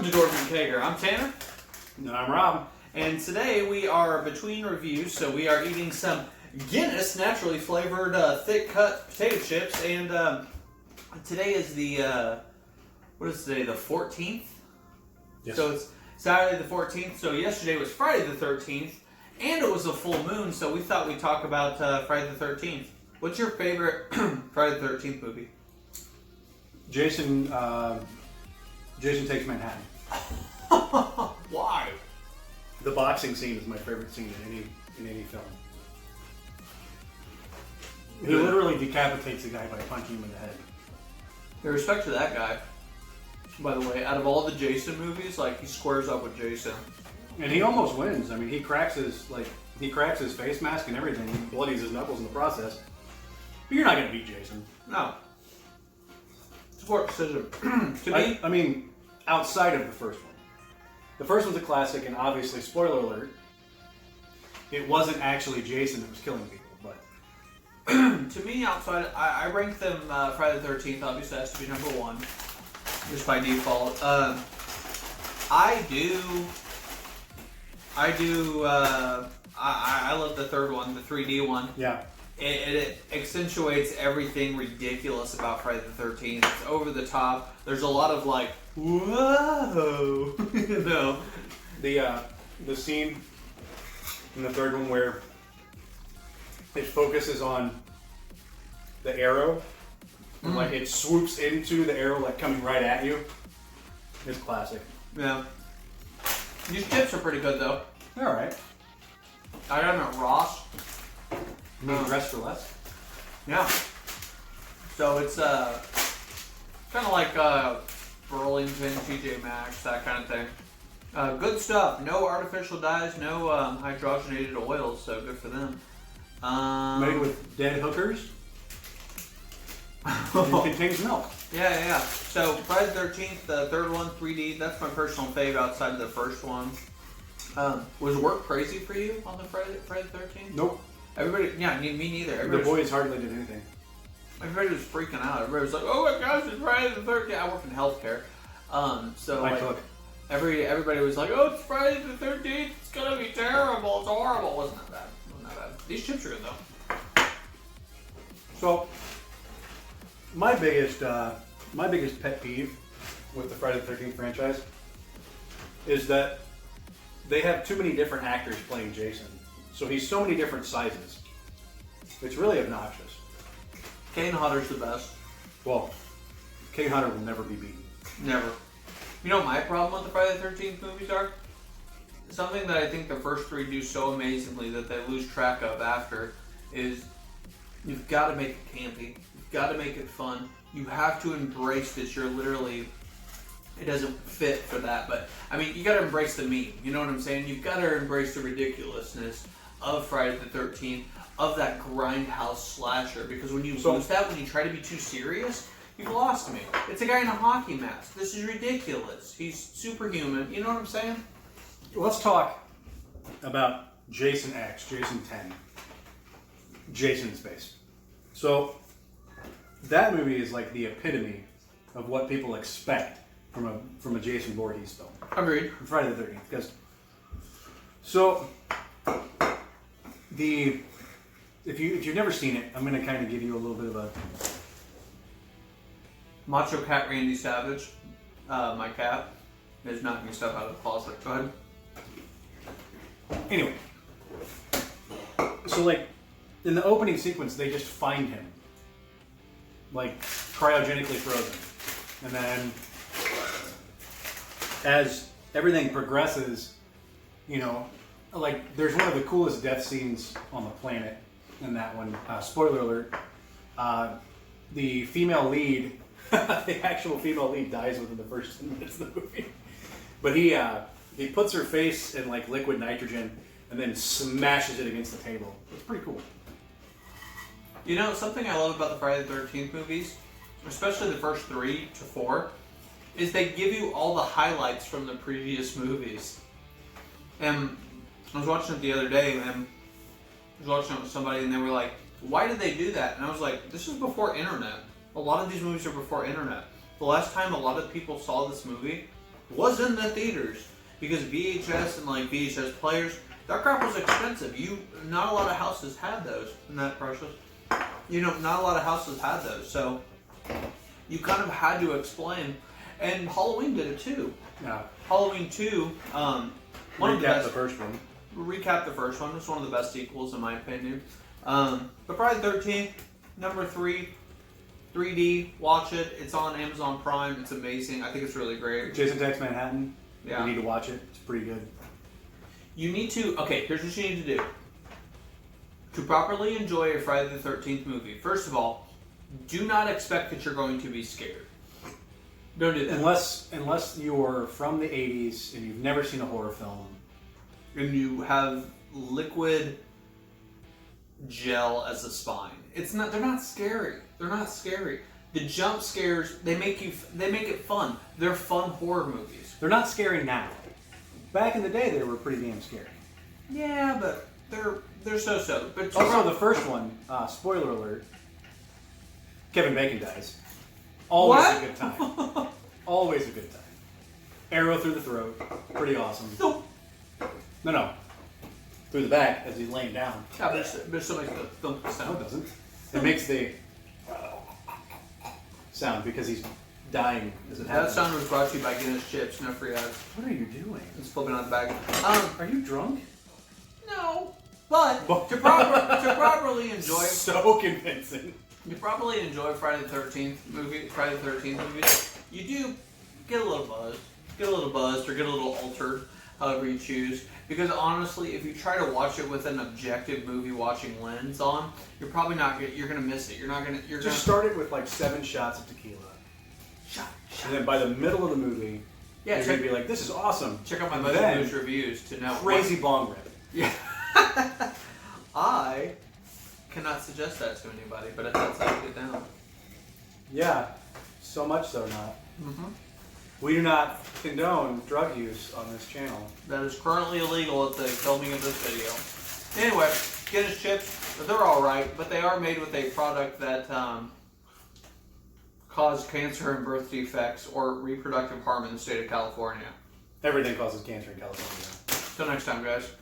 Welcome to Dwarvenkegger. I'm Tanner. And I'm Rob. And today we are between reviews, so we are eating some Guinness naturally flavored thick cut potato chips. And today is the, what is today, the 14th? Yes. So it's Saturday the 14th. So yesterday was Friday the 13th. And it was a full moon, so we thought we'd talk about Friday the 13th. What's your favorite Friday the 13th movie? Jason Takes Manhattan. Why? The boxing scene is my favorite scene in any film. He literally decapitates the guy by punching him in the head. In respect to that guy, by the way, out of all the Jason movies, like, he squares up with Jason. And he almost wins. I mean, he cracks his face mask and everything. He bloodies his knuckles in the process. But you're not going to beat Jason. No. Sport decision. To me, I mean, outside of the first one. The first one's a classic, and obviously, spoiler alert, it wasn't actually Jason that was killing people. But to me, outside, I rank them Friday the 13th. Obviously, has to be number one, just by default. I love the third one, the 3D one. yeah. It accentuates everything ridiculous about Friday the 13th. It's over the top. There's a lot of like, whoa, you know. The scene in the third one where it focuses on the arrow, and like it swoops into the arrow like coming right at you. It's classic. Yeah. These chips are pretty good though. All right. I got them at Ross. You mean dress for less? Yeah. So it's kind of like Burlington, TJ Maxx, that kind of thing. Good stuff. No artificial dyes, no hydrogenated oils, so good for them. Made with dead hookers. It contains milk. Yeah. So Friday the 13th, the third one, 3D. That's my personal fave outside of the first one. Was work crazy for you on the Friday the 13th? Nope. Everybody, yeah, me neither. The boys hardly did anything. Everybody was freaking out. Everybody was like, "Oh my gosh, it's Friday the 13th." I work in healthcare, so I like, took. everybody was like, "Oh, it's Friday the 13th. It's gonna be terrible. It's horrible." It wasn't that bad. These chips are good though. So, my biggest pet peeve with the Friday the 13th franchise is that they have too many different actors playing Jason. So he's so many different sizes. It's really obnoxious. Kane Hodder's the best. Well, Kane Hodder will never be beaten. Never. You know what my problem with the Friday the 13th movies are? Something that I think the first three do so amazingly that they lose track of after is you've got to make it campy. You've got to make it fun. You have to embrace that you're literally, it doesn't fit for that, but I mean, you got to embrace the meme. You know what I'm saying? You've got to embrace the ridiculousness of Friday the 13th, of that grindhouse slasher, because when you lose that, when you try to be too serious, you've lost me. It's a guy in a hockey mask. This is ridiculous. He's superhuman. You know what I'm saying? Let's talk about Jason X, Jason 10, Jason in Space. So, that movie is like the epitome of what people expect from a Jason Voorhees film. Agreed. From Friday the 13th. Because, so, if you've never seen it, I'm going to kind of give you a little bit of a... Macho Cat Randy Savage, my cat, is knocking stuff out of the closet. Go ahead. Anyway, so like, in the opening sequence, they just find him, like, cryogenically frozen. And then, as everything progresses, you know, like, there's one of the coolest death scenes on the planet in that one. Spoiler alert. The female lead, the actual female lead dies within the first 10 minutes of the movie. But he puts her face in, like, liquid nitrogen and then smashes it against the table. It's pretty cool. You know, something I love about the Friday the 13th movies, especially the first 3 to 4, is they give you all the highlights from the previous movies. And I was watching it the other day, and I was watching it with somebody, and they were like, "Why did they do that?" And I was like, "This is before internet. A lot of these movies are before internet. The last time a lot of people saw this movie was in the theaters because VHS and like VHS players, that crap was expensive. Not a lot of houses had those. Isn't that precious? Not a lot of houses had those, so you kind of had to explain. And Halloween did it too. Yeah. Halloween 2, Recap the first one. Recap the first one. It's one of the best sequels in my opinion. But Friday the 13th, number 3, 3D. Watch it. It's on Amazon Prime. It's amazing. I think it's really great. Jason Takes Manhattan. Yeah. You need to watch it. It's pretty good. You need to. Okay, here's what you need to do. To properly enjoy a Friday the 13th movie, first of all, do not expect that you're going to be scared. Don't do that. Unless you're from the 80s and you've never seen a horror film. And you have liquid gel as a spine. They're not scary. They're not scary. The jump scares, they make it fun. They're fun horror movies. They're not scary now. Back in the day, they were pretty damn scary. Yeah, but they're so-so. But also, the first one, spoiler alert, Kevin Bacon dies. Always a good time. Always a good time. Arrow through the throat. Pretty awesome. No. Through the back as he's laying down. Yeah, but it still makes the thump sound. No, it doesn't. It makes the sound because he's dying as it happens. That sound was brought to you by Guinness Chips. No free ads. What are you doing? It's flipping out the bag. Are you drunk? No. But to properly enjoy so convincing. You probably enjoy Friday the 13th movie, you do get a little buzzed or get a little altered, however you choose. Because honestly, if you try to watch it with an objective movie watching lens on, you're probably not you're gonna miss it. Just start it with like 7 shots of tequila. Shot. And then by the middle of the movie, you're gonna be like, "This is awesome." Check out my most reviews to know. Crazy bong rip. Yeah. I cannot suggest that to anybody, but that's how you get down. Yeah, so much so not. Mm-hmm. We do not condone drug use on this channel. That is currently illegal at the filming of this video. Anyway, Guinness Chips, they're alright, but they are made with a product that caused cancer and birth defects or reproductive harm in the state of California. Everything causes cancer in California. Till next time, guys.